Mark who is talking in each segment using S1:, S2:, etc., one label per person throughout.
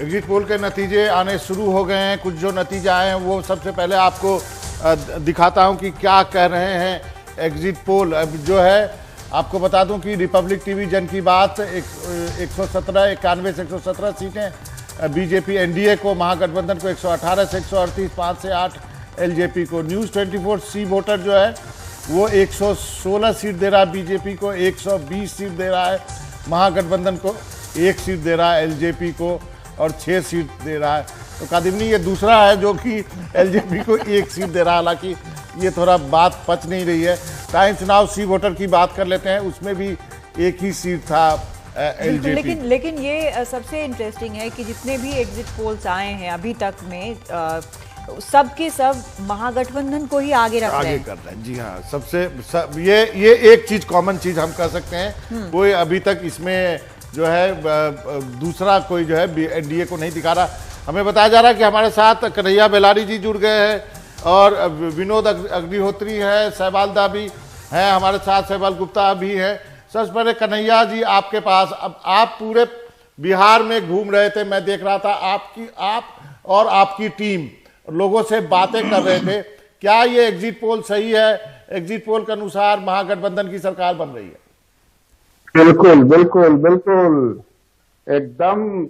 S1: Exit poll के नतीजे आने शुरू हो गए हैं। कुछ जो नतीजे आए हैं वो सबसे पहले आपको दिखाता हूं कि क्या कह रहे हैं एग्जिट पोल। अब जो है आपको बता दूं कि रिपब्लिक टीवी जन की बात 117 91 से 117 सीटें बीजेपी एनडीए को, महागठबंधन को 118 से 138, 5 से 8 एलजेपी को। न्यूज़ 24 सी वोटर जो है वो 116 सीट दे रहा है बीजेपी को, 120 सीट दे रहा है महागठबंधन को, 1 सीट दे रहा है एलजेपी को और 6 सीट दे रहा है। तो कादिमनी ये दूसरा है जो कि एलजेपी को 1 सीट दे रहा है। हालांकि ये थोड़ा बात पच नहीं रही है। टाइम्स नाउ सी वोटर की बात कर लेते हैं, उसमें भी 1 ही सीट था एलजेपी।
S2: लेकिन ये सबसे इंटरेस्टिंग है कि जितने भी एग्जिट पोल्स आए हैं अभी तक में सब के सब महागठबंधन को ही आगे रख रहे हैं।
S1: जी हाँ, ये एक चीज कॉमन चीज हम कह सकते हैं। कोई अभी तक इसमें जो है दूसरा कोई जो है एनडीए को नहीं दिखा रहा। हमें बताया जा रहा है कि हमारे साथ कन्हैया बेलारी जी जुड़ गए हैं और विनोद अग्निहोत्री है, सहबालदा भी हैं हमारे साथ, सहबाल गुप्ता भी हैं। सबसे पहले कन्हैया जी आपके पास, अब आप पूरे बिहार में घूम रहे थे, मैं देख रहा था आप और आपकी टीम लोगों से बातें कर रहे थे। क्या ये एग्जिट पोल सही है? एग्जिट पोल के अनुसार महागठबंधन की सरकार बन रही है?
S3: बिल्कुल बिल्कुल बिल्कुल एकदम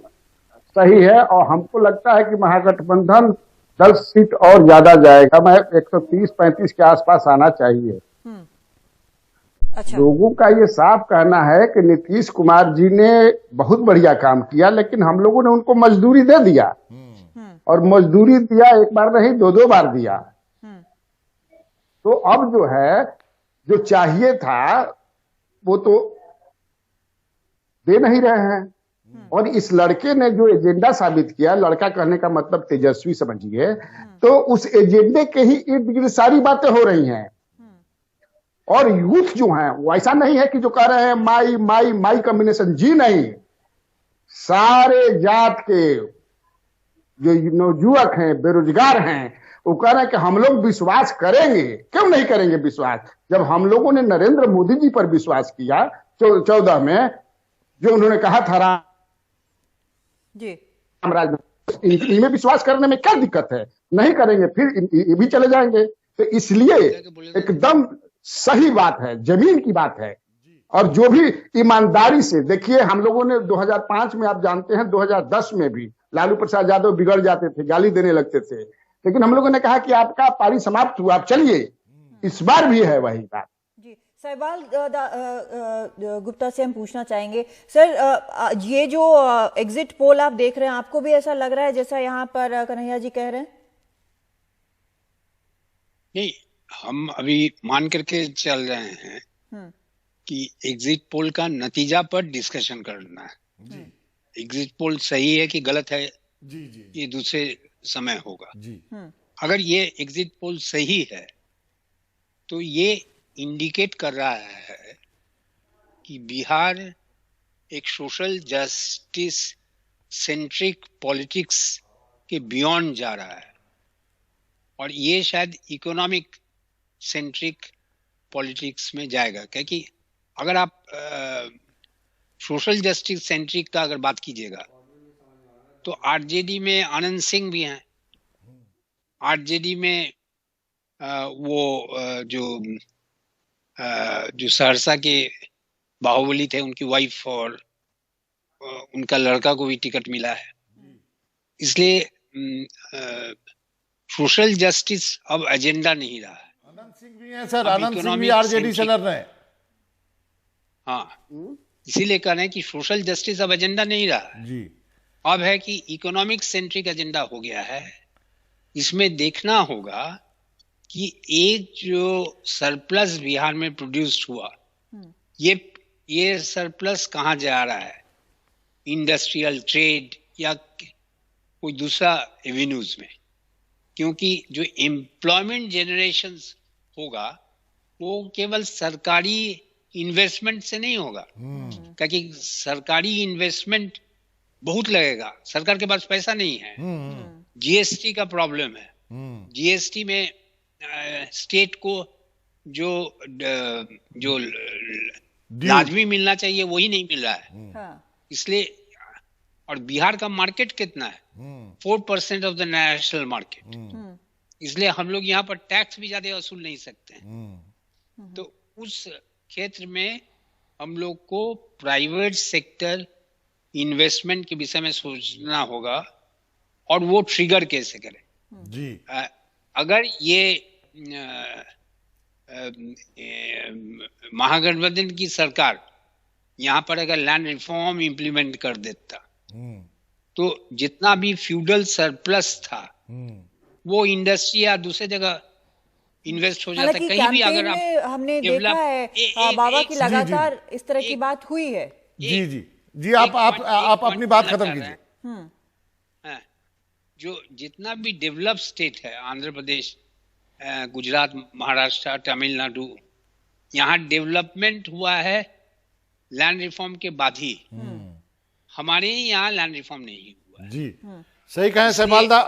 S3: सही है और हमको लगता है कि महागठबंधन 10 सीट और ज्यादा जाएगा। मैं 130-35 के आसपास आना चाहिए।
S2: अच्छा।
S3: लोगों का ये साफ कहना है कि नीतीश कुमार जी ने बहुत बढ़िया काम किया, लेकिन हम लोगों ने उनको मजदूरी दे दिया और मजदूरी दिया, एक बार नहीं 2-2 बार दिया। तो अब जो है जो चाहिए था वो तो दे नहीं रहे हैं। और इस लड़के ने जो एजेंडा साबित किया, लड़का कहने का मतलब तेजस्वी समझिए, तो उस एजेंडे के ही इर्द गिर्द सारी बातें हो रही हैं। और यूथ जो है वो ऐसा नहीं है कि जो कह रहे हैं माई माई माई कॉम्बिनेशन, जी नहीं, सारे जात के जो नवयुवक हैं, बेरोजगार हैं, वो कह रहे हैं कि हम लोग विश्वास करेंगे। क्यों नहीं करेंगे विश्वास? जब हम लोगों ने नरेंद्र मोदी जी पर विश्वास किया 14 में, जो उन्होंने कहा था रामराज, इनमें विश्वास करने में क्या दिक्कत है? नहीं करेंगे, फिर ये भी चले जाएंगे। तो इसलिए एकदम सही बात है, जमीन की बात है। और जो भी ईमानदारी से, देखिए हम लोगों ने 2005 में, आप जानते हैं 2010 में भी लालू प्रसाद यादव बिगड़ जाते थे, गाली देने लगते थे, लेकिन हम लोगों ने कहा कि आपका पारी समाप्त हुआ, आप चलिए। इस बार भी है वही बात।
S2: जी, सहबाल गुप्ता से हम पूछना चाहेंगे सर, ये जो एग्जिट पोल आप देख रहे हैं, आपको भी ऐसा लग रहा है जैसा यहाँ पर कन्हैया जी कह रहे हैं?
S4: नहीं, हम अभी मान करके चल रहे हैं कि एग्जिट पोल का नतीजा पर डिस्कशन करना है। एग्जिट पोल सही है कि गलत है, ये दूसरे समय होगा। अगर ये एग्जिट पोल सही है तो ये इंडिकेट कर रहा है कि बिहार एक सोशल जस्टिस सेंट्रिक पॉलिटिक्स के बियॉन्ड जा रहा है और ये शायद इकोनॉमिक सेंट्रिक पॉलिटिक्स में जाएगा। क्योंकि अगर आप सोशल जस्टिस सेंट्रिक का अगर बात कीजिएगा तो आरजेडी में आनंद सिंह भी हैं, आरजेडी में जो सहरसा के बाहुबली थे, उनकी वाइफ और उनका लड़का को भी टिकट मिला है। इसलिए सोशल जस्टिस अब एजेंडा नहीं रहा है।
S1: आनंद सिंह भी हैं सर, आनंद सिंह भी आरजेडी से लड़ रहे हैं।
S4: हाँ, इसीलिए कह रहे हैं कि सोशल जस्टिस अब एजेंडा नहीं रहा जी। अब है कि इकोनॉमिक सेंट्रिक एजेंडा हो गया है। इसमें देखना होगा कि एक जो सरप्लस बिहार में प्रोड्यूस्ड हुआ, ये सरप्लस कहाँ जा रहा है? इंडस्ट्रियल, ट्रेड या कोई दूसरा एवेन्यूज में? क्योंकि जो एम्प्लॉयमेंट जनरेशन होगा वो केवल सरकारी इन्वेस्टमेंट से नहीं होगा, क्योंकि सरकारी इन्वेस्टमेंट बहुत लगेगा, सरकार के पास पैसा नहीं है। जीएसटी का प्रॉब्लम है, जीएसटी में स्टेट को जो लाजमी मिलना चाहिए वही नहीं मिल रहा है। इसलिए और बिहार का मार्केट कितना है? 4% ऑफ द नेशनल मार्केट। इसलिए हम लोग यहाँ पर टैक्स भी ज्यादा वसूल नहीं सकते हैं। तो उस क्षेत्र में हम लोग को प्राइवेट सेक्टर इन्वेस्टमेंट के विषय में सोचना होगा, और वो ट्रिगर कैसे करें
S1: जी।
S4: अगर ये महागठबंधन की सरकार यहाँ पर अगर लैंड रिफॉर्म इंप्लीमेंट कर देता तो जितना भी फ्यूडल सरप्लस था वो इंडस्ट्री या दूसरे जगह इन्वेस्ट हो जाता। कहीं भी अगर आप
S2: हमने देखा है बाबा की लगातार इस तरह की बात हुई है।
S1: जी जी जी, आप अपनी बात खत्म कीजिए।
S4: जो जितना भी डेवलप स्टेट है, आंध्र प्रदेश, गुजरात, महाराष्ट्र, तमिलनाडु, यहाँ डेवलपमेंट हुआ है लैंड रिफॉर्म के बाद ही। हमारे यहाँ लैंड रिफॉर्म नहीं हुआ है।
S1: जी सही कहें सहबालदा,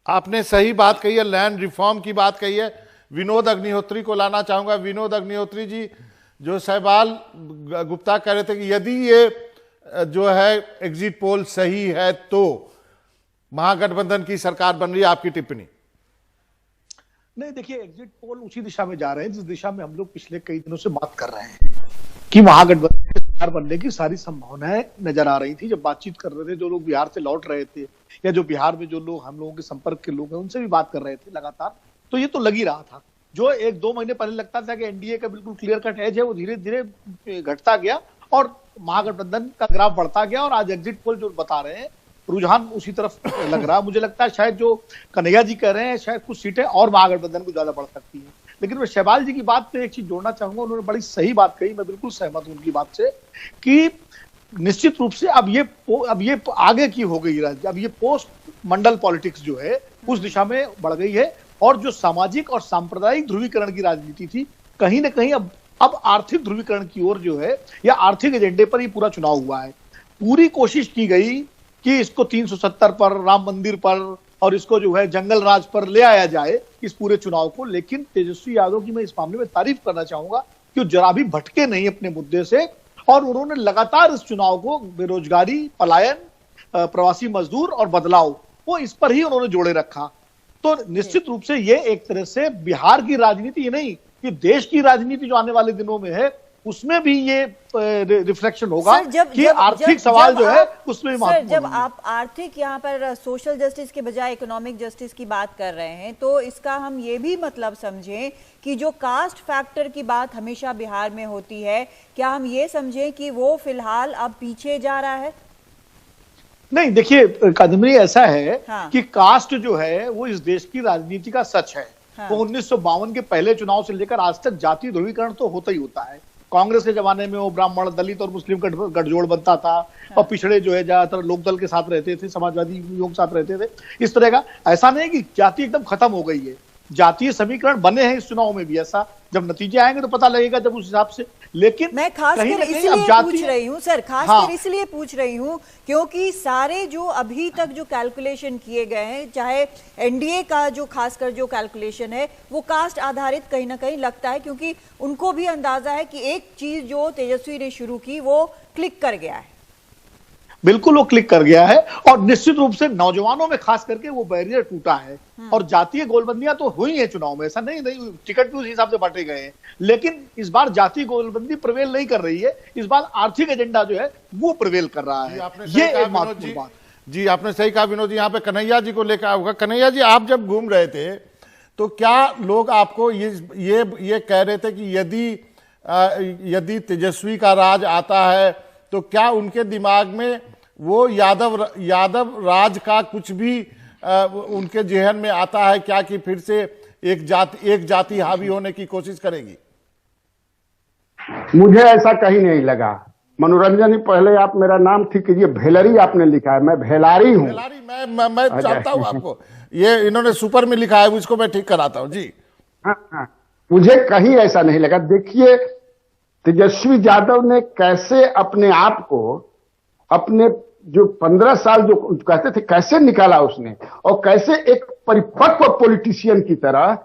S1: आपने सही बात कही है, लैंड रिफॉर्म की बात कही है। विनोद अग्निहोत्री को लाना चाहूंगा। विनोद अग्निहोत्री जी, जो सहबाल गुप्ता कह रहे थे कि यदि ये जो है एग्जिट पोल सही है तो महागठबंधन की सरकार बन रही है, आपकी टिप्पणी?
S5: नहीं, देखिए एग्जिट पोल उसी दिशा में जा रहे हैं जिस दिशा में हम लोग पिछले कई दिनों से बात कर रहे हैं कि महागठबंधन की सरकार बनने की सारी संभावनाएं नजर आ रही थी। जब बातचीत कर रहे थे, जो लोग बिहार से लौट रहे थे या जो बिहार में जो लोग हम लोगों के संपर्क के लोग हैं उनसे भी बात कर रहे थे लगातार, तो ये तो लग ही रहा था। जो 1-2 महीने पहले लगता था कि एनडीए का बिल्कुल क्लियर कट एज है, वो धीरे धीरे घटता गया और महागठबंधन का ग्राफ बढ़ता गया। और आज एग्जिट पोल जो बता रहे हैं, रुझान उसी तरफ लग रहा है। मुझे लगता है शायद जो कन्हैया जी कह रहे हैं, शायद कुछ सीटें और महागठबंधन को ज्यादा बढ़ सकती है। लेकिन मैं शहबाल जी की बात पे एक चीज जोड़ना चाहूंगा, उन्होंने बड़ी सही बात कही, मैं बिल्कुल सहमत हूं उनकी बात से कि निश्चित रूप से अब ये आगे की हो गई राजनीति। अब ये पोस्ट मंडल पॉलिटिक्स जो है उस दिशा में बढ़ गई है, और जो सामाजिक और सांप्रदायिक ध्रुवीकरण की राजनीति थी, कहीं ना कहीं अब आर्थिक ध्रुवीकरण की ओर जो है या आर्थिक एजेंडे पर ही पूरा चुनाव हुआ है। पूरी कोशिश की गई कि इसको 370 पर, राम मंदिर पर और इसको जो है जंगल राज पर ले आया जाए इस पूरे चुनाव को। लेकिन तेजस्वी यादव की मैं इस मामले में तारीफ करना चाहूंगा कि वो जरा भी भटके नहीं अपने मुद्दे से, और उन्होंने लगातार इस चुनाव को बेरोजगारी, पलायन, प्रवासी मजदूर और बदलाव, वो इस पर ही उन्होंने जोड़े रखा। तो निश्चित रूप से ये एक तरह से बिहार की राजनीति ही नहीं, कि देश की राजनीति जो आने वाले दिनों में है उसमें भी ये रिफ्लेक्शन होगा कि आर्थिक सवाल जो है उसमें
S2: सर, जब आप आर्थिक यहाँ पर सोशल जस्टिस के बजाय इकोनॉमिक जस्टिस की बात कर रहे हैं, तो इसका हम ये भी मतलब समझें कि जो कास्ट फैक्टर की बात हमेशा बिहार में होती है, क्या हम ये समझें कि वो फिलहाल अब पीछे जा रहा है?
S5: नहीं, देखिए कादम्बरी, ऐसा है
S2: हाँ।
S5: कि कास्ट जो है वो इस देश की राजनीति का सच है।
S2: हाँ।
S5: वो 1952 के पहले चुनाव से लेकर आज तक जातीय ध्रुवीकरण तो होता ही होता है। कांग्रेस के जमाने में वो ब्राह्मण, दलित और मुस्लिम गठजोड़ बनता था, और पिछड़े जो है ज्यादातर लोकदल के साथ रहते थे, समाजवादी लोग साथ रहते थे, इस तरह का। ऐसा नहीं कि जाति एकदम खत्म हो गई है, जातीय समीकरण बने हैं इस चुनाव में भी। ऐसा जब नतीजे आएंगे तो पता लगेगा जब उस हिसाब से। लेकिन
S2: मैं खासकर इसलिए पूछ रही हूँ सर, खासकर इसलिए पूछ रही हूँ क्योंकि सारे जो अभी तक जो कैलकुलेशन किए गए हैं, चाहे एनडीए का जो खासकर जो कैलकुलेशन है वो कास्ट आधारित कहीं ना कहीं लगता है, क्योंकि उनको भी अंदाजा है कि एक चीज जो तेजस्वी ने शुरू की वो क्लिक कर गया है।
S5: बिल्कुल वो क्लिक कर गया है, और निश्चित रूप से नौजवानों में खास करके वो बैरियर टूटा है। और जातीय गोलबंदियां तो हुई है चुनाव में, ऐसा नहीं टिकट भी उस हिसाब से बांटे गए हैं, लेकिन इस बार जातीय गोलबंदी प्रवेल नहीं कर रही है। इस बार आर्थिक एजेंडा जो है वो प्रवेल कर रहा है। ये एक महत्वपूर्ण बात।
S1: जी आपने सही कहा विनोद जी। यहाँ पे कन्हैया जी को लेकर आऊंगा। कन्हैया जी, आप जब घूम रहे थे तो क्या लोग आपको ये कह रहे थे कि यदि तेजस्वी का राज आता है तो क्या उनके दिमाग में वो यादव राज का कुछ भी उनके जेहन में आता है क्या, कि फिर से एक जाति हावी होने की कोशिश करेगी?
S3: मुझे ऐसा कहीं नहीं लगा। मनोरंजन ही पहले आप मेरा नाम ठीक कीजिए, भेलरी आपने लिखा है, मैं भेलारी हूँ।
S1: भेलारी मैं चाहता हूँ आपको, ये इन्होंने सुपर में लिखा है, उसको मैं ठीक कराता हूँ जी।
S3: हाँ, मुझे कहीं ऐसा नहीं लगा। देखिए तेजस्वी यादव ने कैसे अपने आप को, अपने जो 15 साल जो कहते थे, कैसे निकाला उसने, और कैसे एक परिपक्व पॉलिटिशियन की तरह,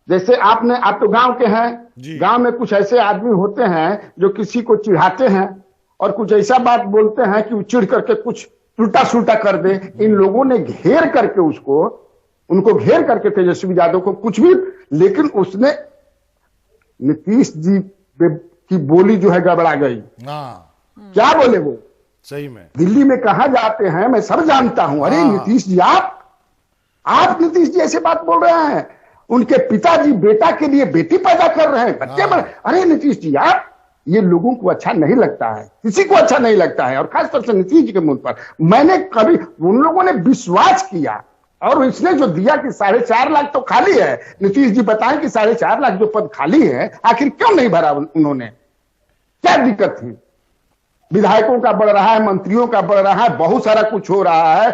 S3: जैसे आप तो गांव के हैं, गांव में कुछ ऐसे आदमी होते हैं जो किसी को चिढ़ाते हैं और कुछ ऐसा बात बोलते हैं कि वो चिढ़ करके कुछ उल्टा सुल्टा कर दे। इन लोगों ने घेर करके उनको घेर करके तेजस्वी यादव को कुछ भी, लेकिन उसने नीतीश जी की बोली जो है गड़बड़ा गई। क्या बोले वो
S1: सही में
S3: दिल्ली में कहा जाते हैं, मैं सब जानता हूं। अरे नीतीश जी आप नीतीश जी ऐसे बात बोल रहे हैं, उनके पिताजी बेटा के लिए बेटी पैदा कर रहे हैं, बच्चे बड़े। अरे नीतीश जी ये लोगों को अच्छा नहीं लगता है, किसी को अच्छा नहीं लगता है, और खासतौर से नीतीश जी के मुंह पर। मैंने कभी, उन लोगों ने विश्वास किया, और इसने जो दिया कि 4.5 लाख तो खाली है। नीतीश जी बताएं कि 4.5 लाख जो पद खाली है, आखिर क्यों नहीं भरा उन्होंने? क्या दिक्कत थी? विधायकों का बढ़ रहा है, मंत्रियों का बढ़ रहा है, बहुत सारा कुछ हो रहा है।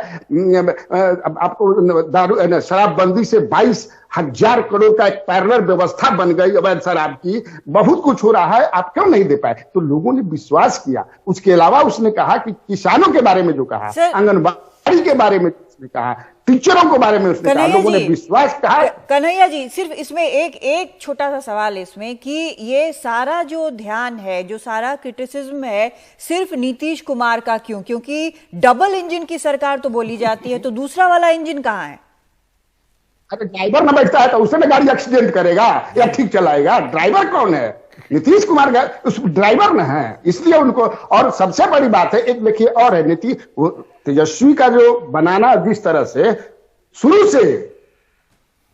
S3: आपको शराबबंदी से 22,000 करोड़ का एक पैरेलल व्यवस्था बन गई अवैध शराब की, बहुत कुछ हो रहा है, आप क्यों नहीं दे पाए? तो लोगों ने विश्वास किया। उसके अलावा उसने कहा कि किसानों के बारे में जो कहा, आंगनबाड़ी के बारे में उसने कहा, टीचरों के बारे में उसने कहा, लोगों ने विश्वास कहा।
S2: कन्हैया जी, सिर्फ इसमें एक छोटा सा सवाल इसमें कि ये सारा जो ध्यान है, जो सारा क्रिटिसिज्म है, सिर्फ नीतीश कुमार का क्यों? क्योंकि डबल इंजन की सरकार तो बोली जाती है, तो दूसरा वाला इंजन कहाँ है?
S3: अरे ड्राइवर न बैठता है तो उससे में गाड़ी एक्सीडेंट करेगा या ठीक चलाएगा? ड्राइवर कौन है? नीतीश कुमार उस ड्राइवर न है, इसलिए उनको। और सबसे बड़ी बात है, एक देखिए और है, तेजस्वी का जो बनाना, जिस तरह से शुरू से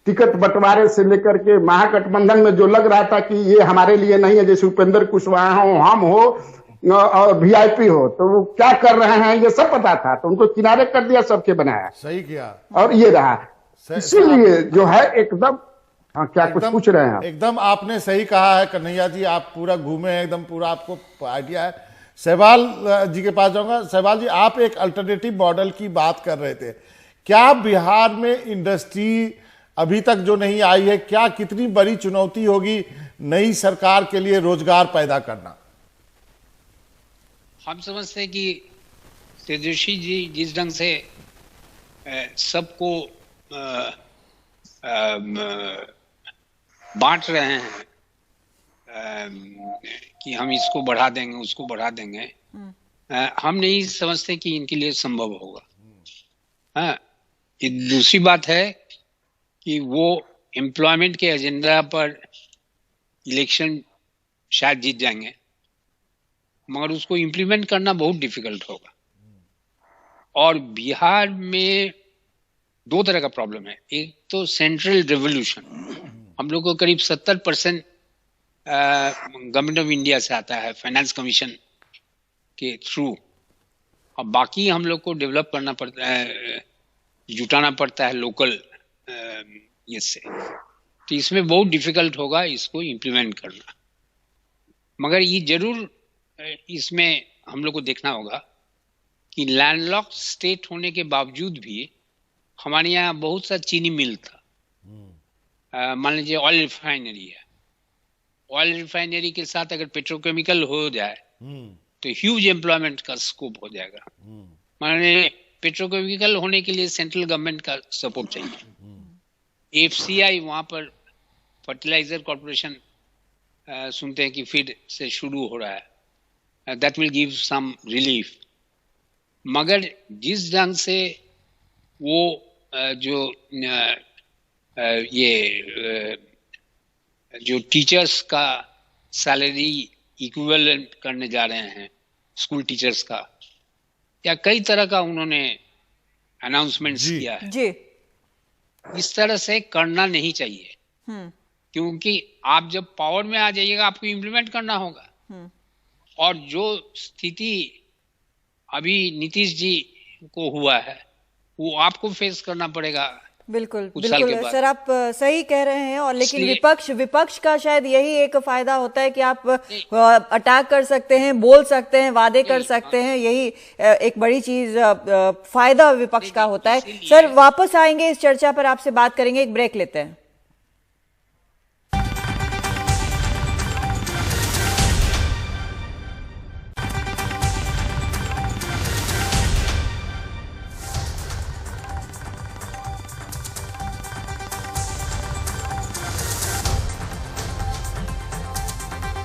S3: टिकट बंटवारे से लेकर के महागठबंधन में जो लग रहा था कि ये हमारे लिए नहीं है, जैसे उपेंद्र कुशवाहा हो, हम हो और वीआईपी हो, तो वो क्या कर रहे हैं ये सब पता था, तो उनको किनारे कर दिया, सबके बनाया,
S1: सही किया, और
S3: ये रहा। इसीलिए जो है एकदम, हाँ क्या कुछ पूछ रहे हैं आप?
S1: एकदम आपने सही कहा है कन्हैया जी, आप पूरा घूमे हैं एकदम, पूरा आपको आइडिया है। सहवाल जी के पास जाऊंगा। सहवाल जी, आप एक अल्टरनेटिव मॉडल की बात कर रहे थे, क्या बिहार में इंडस्ट्री अभी तक जो नहीं आई है, क्या कितनी बड़ी चुनौती होगी नई सरकार के लिए रोजगार पैदा करना?
S4: हम समझते हैं कि तेजस्वी जी जिस ढंग से सबको बांट रहे हैं कि हम इसको बढ़ा देंगे, उसको बढ़ा देंगे, हम नहीं समझते कि इनके लिए संभव होगा। हाँ, एक दूसरी बात है कि वो एम्प्लॉयमेंट के एजेंडा पर इलेक्शन शायद जीत जाएंगे, मगर उसको इम्प्लीमेंट करना बहुत डिफिकल्ट होगा। और बिहार में 2 तरह का प्रॉब्लम है। एक तो सेंट्रल रेवोल्यूशन, हम लोग को करीब 70% गवर्नमेंट ऑफ इंडिया से आता है फाइनेंस कमीशन के थ्रू, और बाकी हम लोग को डेवलप करना पड़ता है, जुटाना पड़ता है लोकल इससे। तो इसमें बहुत डिफिकल्ट होगा इसको इम्प्लीमेंट करना। मगर ये जरूर इसमें हम लोग को देखना होगा कि लैंडलॉक्ड स्टेट होने के बावजूद भी हमारे यहाँ बहुत सा चीनी मिल था। मान लीजिए ऑयल रिफाइनरी है, ऑयल रिफाइनरी के साथ अगर पेट्रोकेमिकल हो जाए तो ह्यूज एम्प्लॉयमेंट का स्कोप हो जाएगा। माने पेट्रोकेमिकल होने के लिए सेंट्रल गवर्नमेंट का सपोर्ट चाहिए। एफसीआई वहां पर फर्टिलाइजर कॉर्पोरेशन सुनते हैं कि फिर से शुरू हो रहा है, that will give some relief. मगर जिस ढंग से वो जो टीचर्स का सैलरी इक्विवेलेंट करने जा रहे हैं स्कूल टीचर्स का, या कई तरह का उन्होंने अनाउंसमेंट्स किया है जी। इस तरह से करना नहीं चाहिए, क्योंकि आप जब पावर में आ जाइएगा आपको इम्प्लीमेंट करना होगा। और जो स्थिति अभी नीतीश जी को हुआ है वो आपको फेस करना पड़ेगा।
S2: बिल्कुल बिल्कुल सर, आप सही कह रहे हैं। और लेकिन विपक्ष का शायद यही एक फायदा होता है कि आप अटैक कर सकते हैं, बोल सकते हैं, वादे कर सकते हैं, यही एक बड़ी चीज फायदा विपक्ष का होता है। सर वापस आएंगे इस चर्चा पर, आपसे बात करेंगे, एक ब्रेक लेते हैं।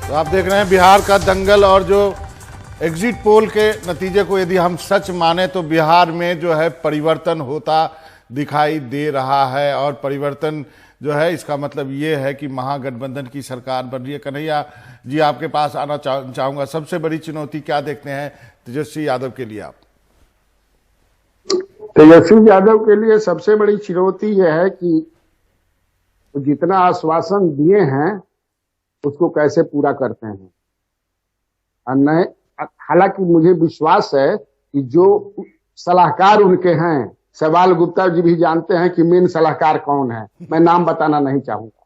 S1: तो आप देख रहे हैं बिहार का दंगल, और जो एग्जिट पोल के नतीजे को यदि हम सच माने तो बिहार में जो है परिवर्तन होता दिखाई दे रहा है, और परिवर्तन जो है इसका मतलब ये है कि महागठबंधन की सरकार बन रही है। कन्हैया जी, आपके पास आना चाहूंगा। सबसे बड़ी चुनौती क्या देखते हैं तेजस्वी यादव के लिए आप?
S3: तेजस्वी यादव के लिए सबसे बड़ी चुनौती यह है कि जितना आश्वासन दिए हैं उसको कैसे पूरा करते हैं। हालांकि मुझे विश्वास है कि जो सलाहकार उनके हैं, सवाल गुप्ता जी भी जानते हैं कि मेन सलाहकार कौन है, मैं नाम बताना नहीं चाहूंगा,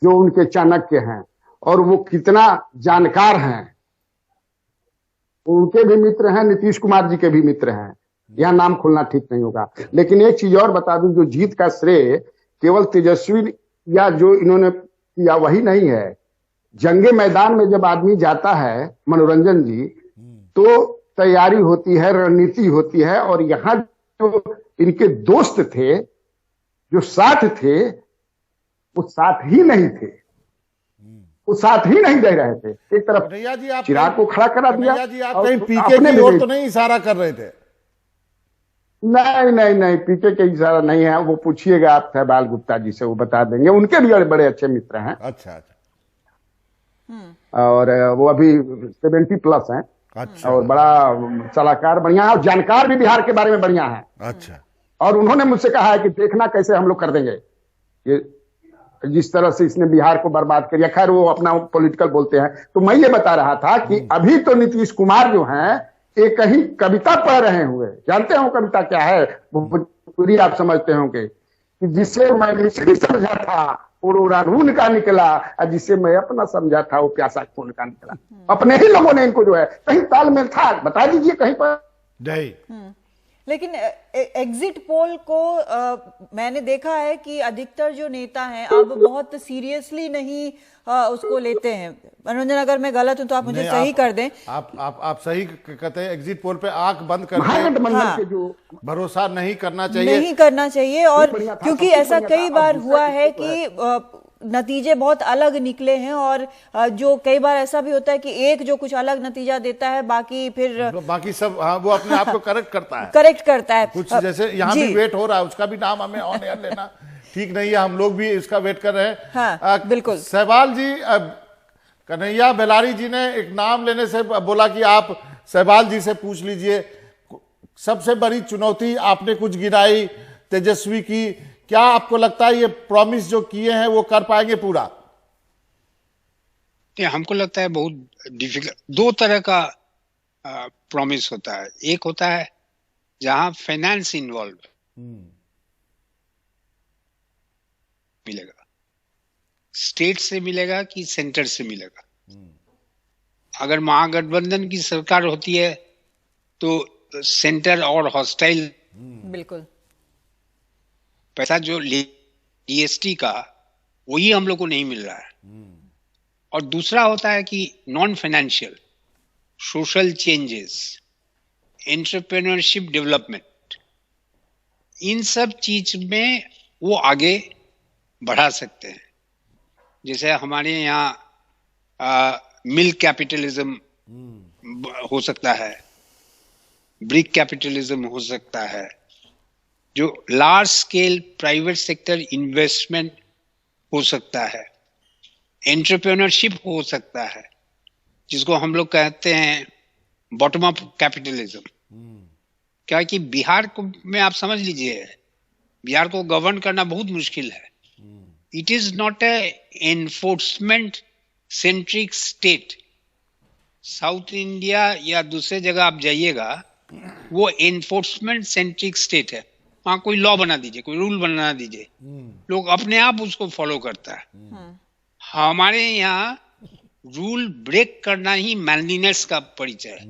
S3: जो उनके चाणक्य हैं और वो कितना जानकार हैं। उनके भी मित्र हैं, नीतीश कुमार जी के भी मित्र हैं, यह नाम खोलना ठीक नहीं होगा। लेकिन एक चीज और बता दूं, जो जीत का श्रेय केवल तेजस्वी या जो इन्होंने किया वही नहीं है। जंगे मैदान में जब आदमी जाता है मनोरंजन जी, तो तैयारी होती है, रणनीति होती है, और यहाँ जो इनके दोस्त थे, जो साथ थे, वो साथ ही नहीं थे, वो साथ ही नहीं दे रहे थे। एक तरफ चिराग को खड़ा करा दिया,
S1: जी आप कहीं पीके की ओर तो नहीं इशारा कर रहे थे?
S3: नहीं नहीं नहीं, पीके के इशारा नहीं है। वो पूछिएगा आप सहबाल गुप्ता जी से, वो बता देंगे। उनके भी बड़े अच्छे मित्र हैं।
S1: अच्छा अच्छा।
S3: और वो अभी 70+ हैं।
S1: अच्छा।
S3: और बड़ा सलाहकार बढ़िया है, और जानकार भी बिहार के बारे में बढ़िया है।
S1: अच्छा।
S3: और उन्होंने मुझसे कहा है कि देखना कैसे हम लोग कर देंगे ये, जिस तरह से इसने बिहार को बर्बाद कर दिया। खैर वो अपना पॉलिटिकल बोलते हैं। तो मैं ये बता रहा था कि अभी तो नीतीश कुमार जो हैं एक ही कविता पढ़ रहे हुए, जानते हो कविता क्या है? वो पूरी आप समझते होंगे कि जिसे मैंने समझा था वो रानून का निकला, और जिसे मैं अपना समझा था वो प्यासा खून का निकला। अपने ही लोगों ने इनको जो है कहीं तालमेल था, बता दीजिए कहीं पर
S1: नहीं।
S2: लेकिन एग्जिट पोल को मैंने देखा है कि अधिकतर जो नेता हैं अब बहुत सीरियसली नहीं उसको लेते हैं। मनोरंजन, अगर मैं गलत हूं तो आप मुझे सही कर दें।
S1: आप सही कहते हैं। एग्जिट पोल पे आंख बंद कर
S3: महागठबंधन के जो
S1: भरोसा नहीं करना चाहिए,
S2: नहीं करना चाहिए। और क्योंकि ऐसा कई बार हुआ है कि नतीजे बहुत अलग निकले हैं, और जो कई बार ऐसा भी होता है कि एक जो कुछ अलग नतीजा देता है, बाकी सब वो अपने आप को करेक्ट करता है कुछ। जैसे यहाँ भी वेट हो रहा है, उसका भी नाम हमें ऑन एयर लेना ठीक नहीं है, हम लोग भी इसका वेट कर रहे हैं। हाँ, बिल्कुल।
S1: सहबाल जी, कन्हैया बेलारी जी ने एक नाम लेने से बोला कि आप सहबाल जी से पूछ लीजिए। सबसे बड़ी चुनौती आपने कुछ गिनाई तेजस्वी की, क्या आपको लगता है ये प्रॉमिस जो किए हैं वो कर पाएंगे पूरा?
S4: हमको लगता है बहुत डिफिकल्ट। दो तरह का प्रॉमिस होता है। एक होता है जहां फाइनेंस इन्वॉल्व मिलेगा, स्टेट से मिलेगा कि सेंटर से मिलेगा। अगर महागठबंधन की सरकार होती है तो सेंटर और हॉस्टाइल
S2: बिल्कुल
S4: पैसा जो जीएसटी का वही हम लोग को नहीं मिल रहा है। और दूसरा होता है कि non financial, social changes, entrepreneurship development, इन सब चीज में वो आगे बढ़ा सकते हैं। जैसे हमारे यहाँ मिल्क कैपिटलिज्म हो सकता है, ब्रिक कैपिटलिज्म हो सकता है, जो large scale private sector investment हो सकता है, एंटरप्रेन्योरशिप हो सकता है, जिसको हम लोग कहते हैं बॉटम अप कैपिटलिज्म। क्या कि बिहार को में आप समझ लीजिए, बिहार को गवर्न करना बहुत मुश्किल है। It is not a enforcement centric state. South India या दूसरे जगह आप जाइएगा, वो एनफोर्समेंट सेंट्रिक स्टेट है। वहां कोई लॉ बना दीजिए, कोई रूल बना दीजिए, लोग अपने आप उसको फॉलो करता है। हमारे यहाँ रूल ब्रेक करना ही मैनलीनेस का परिचय है।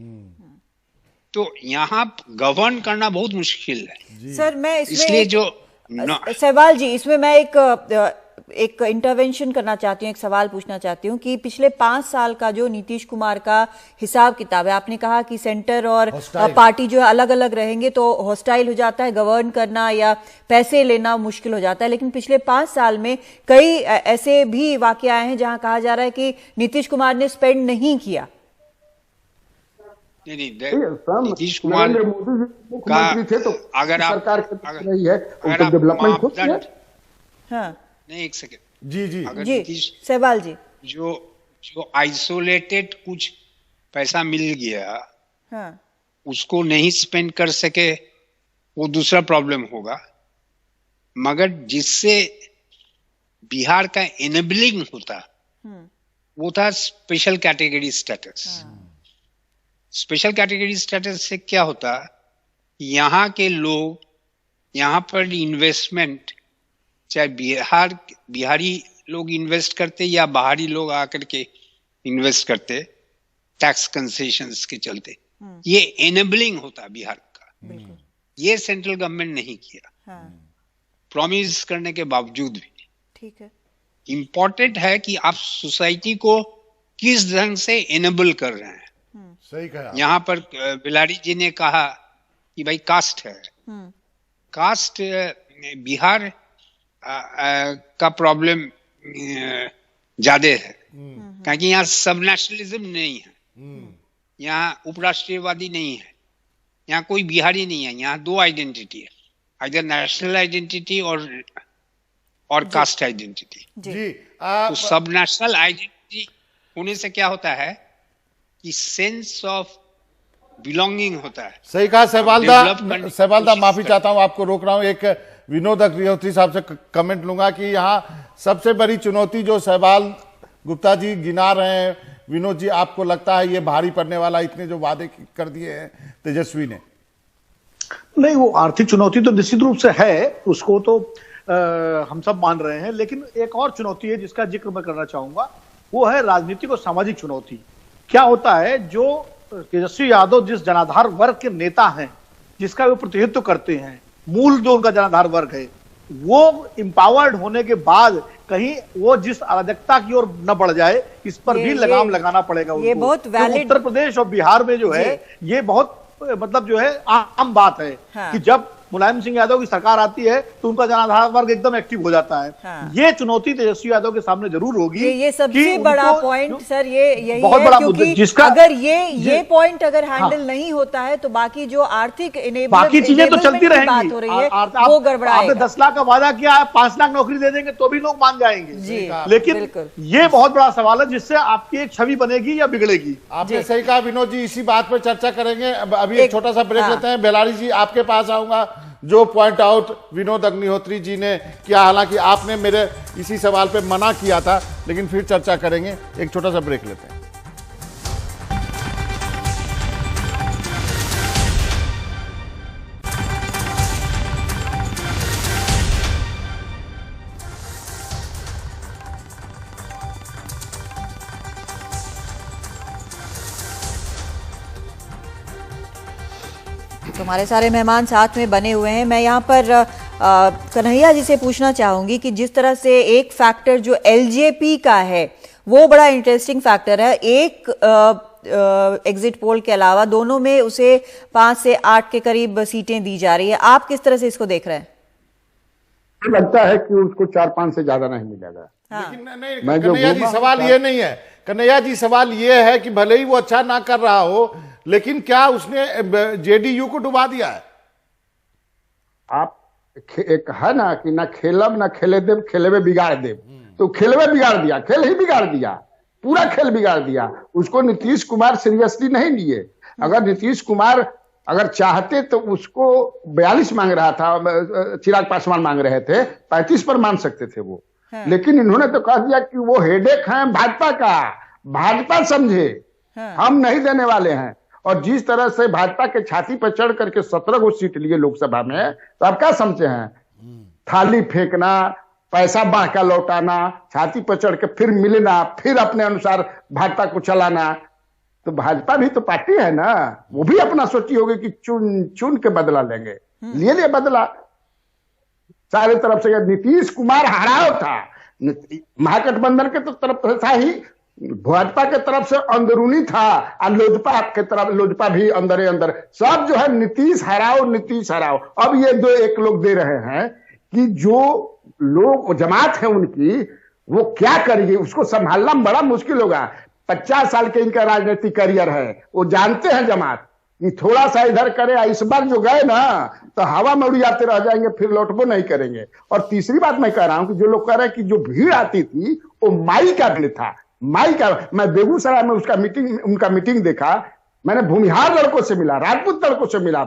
S4: तो यहाँ गवर्न करना बहुत मुश्किल है।
S2: सर, मैं
S4: इसलिए जो
S2: सहबाल जी, इसमें मैं एक इंटरवेंशन करना चाहती हूँ, एक सवाल पूछना चाहती हूँ कि पिछले 5 साल का जो नीतीश कुमार का हिसाब किताब है, आपने कहा कि सेंटर और पार्टी जो है अलग अलग रहेंगे तो हॉस्टाइल हो जाता है, गवर्न करना या पैसे लेना मुश्किल हो जाता है। लेकिन पिछले 5 साल में कई ऐसे भी वाकया आए हैं जहां कहा जा रहा है कि नीतीश कुमार ने स्पेंड नहीं किया।
S4: नहीं,
S3: नीतीश कुमार नरेंद्र मोदी जी मुख्यमंत्री थे तो
S4: अगर आप
S3: सरकार रही है उनका डेवलपमेंट खुद है।
S2: हाँ
S4: नहीं, एक सेकंड
S1: जी
S4: अगर
S2: जी
S4: नीतीश
S2: सहवाल जी
S4: जो आइसोलेटेड कुछ पैसा मिल गया
S2: हाँ
S4: उसको नहीं स्पेंड कर सके वो दूसरा प्रॉब्लम होगा, मगर जिससे बिहार का एनेबलिंग होता वो था special category status. Special category status से क्या होता, यहाँ के लोग यहाँ पर इन्वेस्टमेंट चाहे बिहारी लोग इन्वेस्ट करते या बाहरी लोग आकर के इन्वेस्ट करते टैक्स कंसेशंस के चलते, ये एनेबलिंग होता बिहार का। ये सेंट्रल गवर्नमेंट नहीं किया, प्रॉमिस करने के बावजूद भी।
S2: ठीक है,
S4: इम्पोर्टेंट है कि आप सोसाइटी को किस ढंग से एनेबल कर रहे हैं।
S1: सही कहा।
S4: यहाँ पर बिलारी जी ने कहा कि भाई कास्ट है, कास्ट बिहार का प्रॉब्लम ज्यादा है, क्योंकि यहाँ सब नेशनलिज्म नहीं है, यहाँ उपराष्ट्रीयवादी नहीं है, यहाँ कोई बिहारी नहीं है, यहाँ दो आइडेंटिटी है, इधर नेशनल आइडेंटिटी और कास्ट आइडेंटिटी।
S1: जी
S4: तो सब नेशनल आइडेंटिटी होने से क्या होता है कि सेंस ऑफ बिलोंगिंग होता है।
S1: सही कहा सहवालदा, माफी चाहता हूं आपको रोक रहा हूं, एक विनोद अग्निहोत्री साहब से कमेंट लूंगा कि यहाँ सबसे बड़ी चुनौती जो सहवाल गुप्ता जी गिना रहे हैं, विनोद जी आपको लगता है ये भारी पड़ने वाला, इतने जो वादे कर दिए हैं तेजस्वी ने?
S5: नहीं, वो आर्थिक चुनौती तो निश्चित रूप से है, उसको तो हम सब मान रहे हैं, लेकिन एक और चुनौती है जिसका जिक्र मैं करना चाहूंगा, वो है राजनीतिक और सामाजिक चुनौती। क्या होता है, जो तेजस्वी यादव जिस जनाधार वर्ग के नेता हैं, जिसका वो प्रतिनिधित्व करते हैं, मूल जो उनका जनाधार वर्ग है, वो इंपावर्ड होने के बाद कहीं वो जिस अराजकता की ओर न बढ़ जाए, इस पर भी लगाम लगाना पड़ेगा उनको।
S2: ये बहुत वैलिड,
S5: उत्तर प्रदेश और बिहार में जो है ये बहुत मतलब जो है आम बात है। हाँ। कि जब मुलायम सिंह यादव की सरकार आती है तो उनका जनाधार वर्ग एकदम एक्टिव हो जाता है। हाँ। ये चुनौती तेजस्वी यादव के सामने जरूर होगी।
S2: ये सबसे बड़ा पॉइंट सर ये यही
S5: बहुत
S2: है,
S5: बड़ा
S2: क्योंकि
S5: जिसका
S2: अगर ये पॉइंट अगर हैंडल नहीं होता है तो बाकी जो आर्थिक
S5: बाकी चीजें तो चलती रहेंगी।
S2: बात हो रही है वो गड़बड़ाएगा।
S5: आपने 10 लाख का वादा किया है, 5 लाख नौकरी दे देंगे तो भी लोग मान जाएंगे। लेकिन ये बहुत बड़ा सवाल है जिससे आपकी एक छवि बनेगी या बिगड़ेगी।
S1: आपने सही कहा विनोद जी, इसी बात पर चर्चा करेंगे। अभी एक छोटा सा ब्रेक लेते हैं। बेलारी जी आपके पास आऊंगा, जो पॉइंट आउट विनोद अग्निहोत्री जी ने किया, हालांकि आपने मेरे इसी सवाल पे मना किया था, लेकिन फिर चर्चा करेंगे। एक छोटा सा ब्रेक लेते हैं।
S2: हमारे सारे मेहमान साथ में बने हुए हैं। मैं यहाँ पर कन्हैया जी से पूछना चाहूंगी कि जिस तरह से एक फैक्टर जो एलजेपी का है वो बड़ा इंटरेस्टिंग फैक्टर है, एक एग्जिट पोल के अलावा दोनों में उसे 5 से 8 के करीब सीटें दी जा रही है। आप किस तरह से इसको देख रहे हैं?
S3: लगता है कि उसको 4-5 से ज्यादा नहीं मिलेगा।
S1: हाँ। लेकिन नहीं कन्हैया जी, सवाल ये नहीं है कन्हैया जी, सवाल ये है कि भले ही वो अच्छा ना कर रहा हो, लेकिन क्या उसने जेडीयू को डुबा दिया है? आप एक है ना कि ना खेलब ना खेले देव, खेले में बिगाड़ देव, तो खेल में बिगाड़ दिया, खेल ही बिगाड़ दिया, पूरा खेल बिगाड़ दिया। उसको नीतीश कुमार सीरियसली नहीं लिए। अगर नीतीश कुमार अगर चाहते तो उसको 42 मांग रहा था, चिराग पासवान मांग रहे थे, 35 पर मान सकते थे वो। लेकिन इन्होंने तो कह दिया कि वो हेडेक है भाजपा का, भाजपा समझे, हम नहीं देने वाले हैं। और जिस तरह से भाजपा के छाती पर चढ़ करके 17 गो सीट लिए लोकसभा में, तो आप क्या समझे हैं? थाली फेंकना, पैसा बांध का लौटाना, छाती पर चढ़ के फिर मिलना, फिर अपने अनुसार भाजपा को चलाना। तो भाजपा भी तो पार्टी है ना, वो भी अपना सोची होगी कि चुन चुन के बदला लेंगे। लिए बदला सारे तरफ से। नीतीश कुमार हराव था, महागठबंधन के तो तरफ से था ही, भाजपा के तरफ से अंदरूनी था, और लोजपा के तरफ, लोजपा भी अंदर अंदर सब जो है नीतीश हराओ नीतीश हराओ। अब ये 2-1 लोग दे रहे हैं कि जो लोग जमात है उनकी, वो क्या करेगी, उसको संभालना बड़ा मुश्किल होगा।
S3: 50 साल के इनका राजनीतिक करियर है, वो जानते हैं जमात कि थोड़ा सा इधर करे। इस बार जो गए ना तो हवा में उड़ जाते रह जाएंगे, फिर लौटबो नहीं करेंगे। और तीसरी बात मैं कह रहा हूं कि जो लोग कह रहे हैं कि जो भीड़ आती थी वो माई का भीड़ था, माई का। मैं बेगूसराय में उनका मीटिंग देखा, मैंने भूमिहार लड़कों से मिला, राजपूत लड़कों से मिला,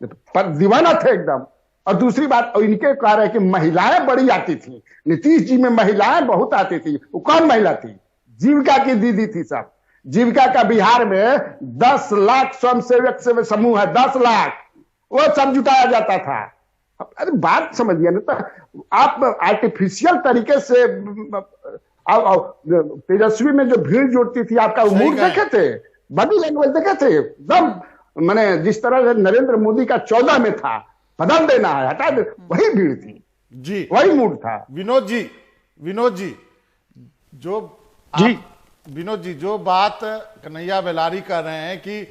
S3: पर दीवाना थे एकदम। और दूसरी बात इनके कह रहे हैं कि महिलाएं बड़ी आती थी, नीतीश जी में महिलाएं बहुत आती थी। वो कौन महिला थी? जीविका की दीदी थी सब। जीविका का बिहार में 10 लाख स्वयंसेवक से समूह है, 10 लाख, वो सब जुटाया जाता था। अरे बात समझिए ना, तो आप आर्टिफिशियल तरीके से तेजस्वी में जो भीड़ जुटती थी, आपका मूड देखे थे, बॉडी लैंग्वेज देखे थे एकदम, मैंने जिस तरह से नरेंद्र मोदी का 14 में था, बदल देना है, हटा दे, वही भीड़ थी
S1: जी,
S3: वही मूड था।
S1: विनोद जी जो बात कन्हैया बेलारी कर रहे हैं कि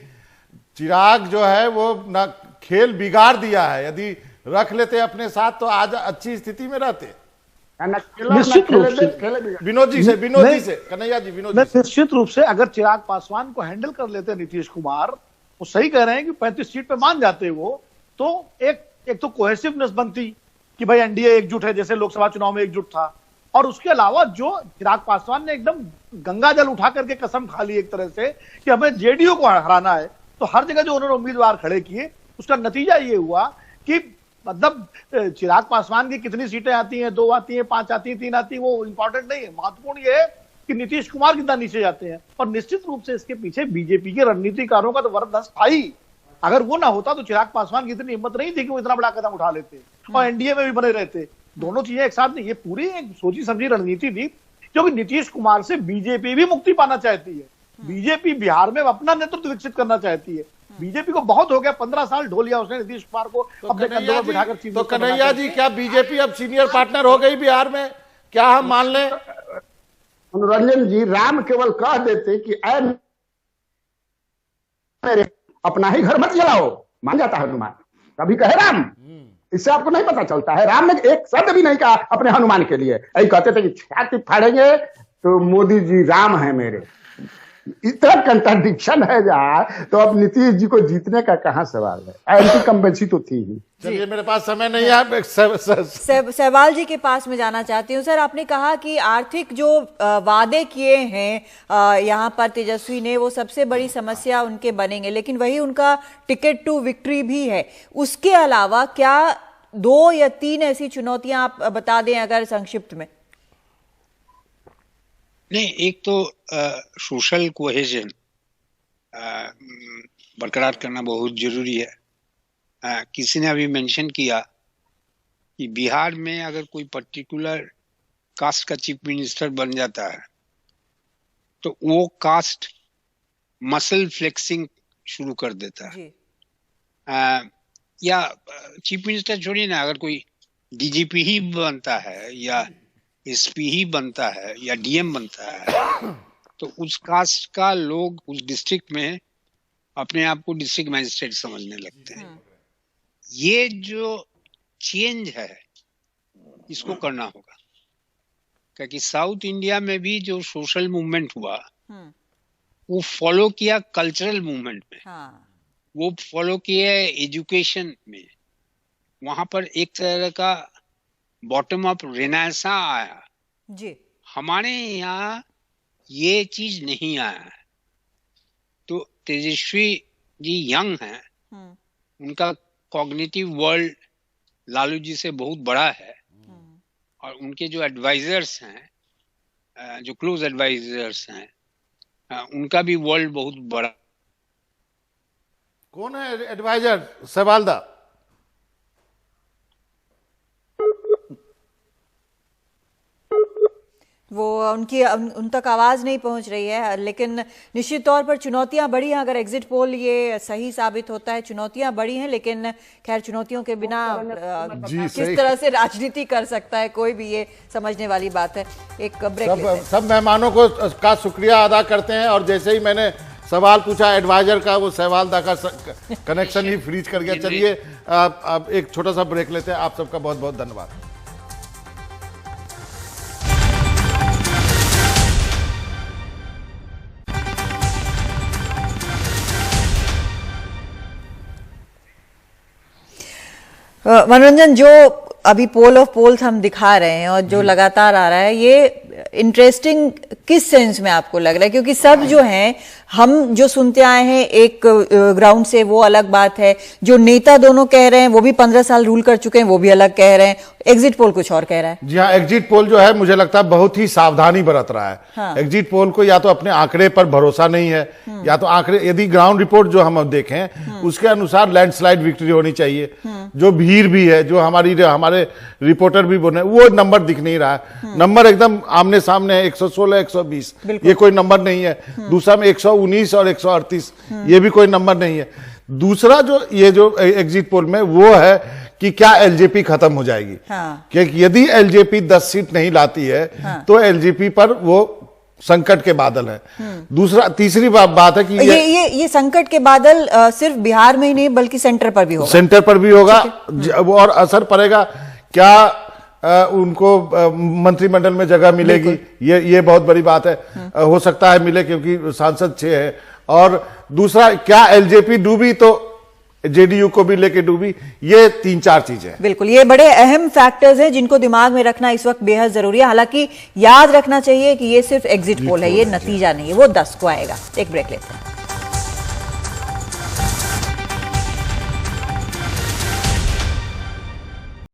S1: चिराग जो है वो ना खेल बिगाड़ दिया है, यदि रख लेते अपने साथ तो आज अच्छी स्थिति में रहते।
S5: निश्चित रूप से
S1: विनोद जी से कन्हैया जी, विनोद जी
S5: निश्चित रूप से अगर चिराग पासवान को हैंडल कर लेते नीतीश कुमार, वो सही कह रहे हैं कि 35 सीट पे मान जाते वो, तो एक तो कोहेसिवनेस बनती कि भाई एनडीए एकजुट है, जैसे लोकसभा चुनाव में एकजुट था। और उसके अलावा जो चिराग पासवान ने एकदम गंगा जल उठा करके कसम खा ली एक तरह से कि हमें जेडीयू को हराना है, तो हर जगह जो उन्होंने उम्मीदवार खड़े किए, उसका नतीजा ये हुआ कि मतलब चिराग पासवान की कितनी सीटें आती हैं, 2 आती हैं, 5 आती हैं, 3 आती हैं, वो इंपॉर्टेंट नहीं है। महत्वपूर्ण ये है कि नीतीश कुमार कितना नीचे जाते हैं। और निश्चित रूप से इसके पीछे बीजेपी के रणनीतिकारों का तो वरदस्त था ही। अगर वो ना होता तो चिराग पासवान की इतनी हिम्मत नहीं थी कि वो इतना बड़ा कदम उठा लेते और एनडीए में भी बने रहते। दोनों चीजें एक साथ नहीं, ये पूरी एक सोची समझी रणनीति थी, क्योंकि नीतीश कुमार से बीजेपी भी मुक्ति पाना चाहती है। बीजेपी बिहार में अपना नेतृत्व विकसित करना चाहती है। बीजेपी को बहुत हो गया, 15 साल ढो लिया उसने नीतीश कुमार को अपने कंधों पर बिठाकर।
S1: तो कन्हैया जी, क्या बीजेपी अब सीनियर पार्टनर हो गई बिहार में? क्या हम मान लें?
S3: मनोरंजन जी, राम केवल कह देते कि अपना ही घर मत जलाओ, मान जाता है हनुमान। कभी कहे राम, इससे आपको नहीं पता चलता है। राम ने एक शब्द भी नहीं कहा अपने हनुमान के लिए। यही कहते थे कि छाती फाड़ेंगे तो मोदी जी राम है मेरे। इतना कंट्राडिक्शन है जहां, तो अब नीतीश जी को जीतने का कहां सवाल है? एंटी कंपेंसी तो थी ही।
S1: चलिए, मेरे पास समय नहीं है,
S2: सहवाल जी के पास में जाना चाहती हूँ। सर, आपने कहा कि आर्थिक जो वादे किए हैं यहाँ पर तेजस्वी ने, वो सबसे बड़ी समस्या उनके बनेंगे, लेकिन वही उनका टिकट टू विक्ट्री भी है। उसके अलावा क्या 2 या 3 ऐसी चुनौतियां आप बता दें अगर संक्षिप्त में?
S4: नहीं, एक तो सोशल कोहेजन बरकरार करना बहुत जरूरी है। किसी ने अभी मेंशन किया कि बिहार में अगर कोई पर्टिकुलर कास्ट का चीफ मिनिस्टर बन जाता है तो वो कास्ट मसल फ्लेक्सिंग शुरू कर देता है। या चीफ मिनिस्टर छोड़िए ना, अगर कोई डीजीपी ही बनता है या एसपी ही बनता है या डीएम बनता है तो उस कास्ट का लोग उस डिस्ट्रिक्ट में अपने आप को डिस्ट्रिक्ट मैजिस्ट्रेट समझने लगते हैं। ये जो चेंज है इसको करना होगा, क्योंकि साउथ इंडिया में भी जो सोशल मूवमेंट हुआ वो फॉलो किया कल्चरल मूवमेंट में। वो फॉलो किया एजुकेशन में। वहां पर एक तरह का बॉटम अप रेनेसां आया
S2: जी।
S4: हमारे यहाँ ये चीज नहीं आया है। तो तेजस्वी जी यंग हैं, उनका कॉग्निटिव वर्ल्ड लालू जी से बहुत बड़ा है और उनके जो एडवाइजर्स हैं, जो क्लोज एडवाइजर्स हैं, उनका भी वर्ल्ड बहुत बड़ा।
S1: कौन है एडवाइजर? सवालदा
S2: वो उन तक आवाज नहीं पहुंच रही है, लेकिन निश्चित तौर पर चुनौतियां बड़ी हैं। अगर एग्जिट पोल ये सही साबित होता है, चुनौतियां बड़ी हैं, लेकिन खैर चुनौतियों के बिना किस तरह से राजनीति कर सकता है कोई भी, ये समझने वाली बात है। एक ब्रेक
S1: सब मेहमानों को का शुक्रिया अदा करते हैं। और जैसे ही मैंने सवाल पूछा एडवाइजर का, वो सहवालदा का कनेक्शन ही फ्रीज कर गया। चलिए अब एक छोटा सा ब्रेक लेते हैं। आप सबका बहुत बहुत धन्यवाद।
S2: मनोरंजन, जो अभी पोल ऑफ पोल्स हम दिखा रहे हैं और जो लगातार आ रहा है, ये इंटरेस्टिंग किस सेंस में आपको लग रहा है? क्योंकि सब जो हैं, हम जो सुनते आए हैं एक ग्राउंड से, वो अलग बात है। जो नेता दोनों कह रहे हैं, वो भी 15 साल रूल कर चुके हैं, वो भी अलग कह रहे हैं। एग्जिट पोल कुछ और कह रहा है।
S1: जी हाँ, एग्जिट पोल जो है मुझे लगता है बहुत ही सावधानी बरत रहा है। हाँ। एग्जिट पोल को या तो अपने आंकड़े पर भरोसा नहीं है, या तो आंकड़े, यदि ग्राउंड रिपोर्ट जो हम देखें उसके अनुसार लैंडस्लाइड विक्ट्री होनी चाहिए। जो भीड़ भी है, जो हमारे रिपोर्टर भी बोले, वो नंबर दिख नहीं रहा है। नंबर एकदम आमने सामने है, 116, 120, ये कोई नंबर नहीं है। दूसरा में 119 और 138, ये भी कोई नंबर नहीं है। दूसरा जो ये जो एग्जिट पोल में वो है कि क्या एलजेपी खत्म हो जाएगी। हाँ। क्योंकि यदि एलजेपी 10 सीट नहीं लाती है, हाँ, तो एलजेपी पर वो संकट के बादल है। दूसरा, तीसरी बात है कि
S2: ये संकट के बादल सिर्फ बिहार में ही नहीं बल्कि सेंटर पर भी होगा।
S1: सेंटर पर भी होगा, और असर पड़ेगा क्या उनको मंत्रिमंडल में जगह मिलेगी, ये बहुत बड़ी बात है। हो सकता है मिले, क्योंकि सांसद 6 है। और दूसरा, क्या एलजेपी डूबी तो जेडीयू को भी लेके डूबी, ये 3-4 चीजें।
S2: बिल्कुल, ये बड़े अहम फैक्टर्स हैं जिनको दिमाग में रखना इस वक्त बेहद जरूरी है। हालांकि याद रखना चाहिए कि ये सिर्फ एग्जिट पोल है, ये नतीजा नहीं है, वो 10 को आएगा। एक ब्रेक लेते हैं।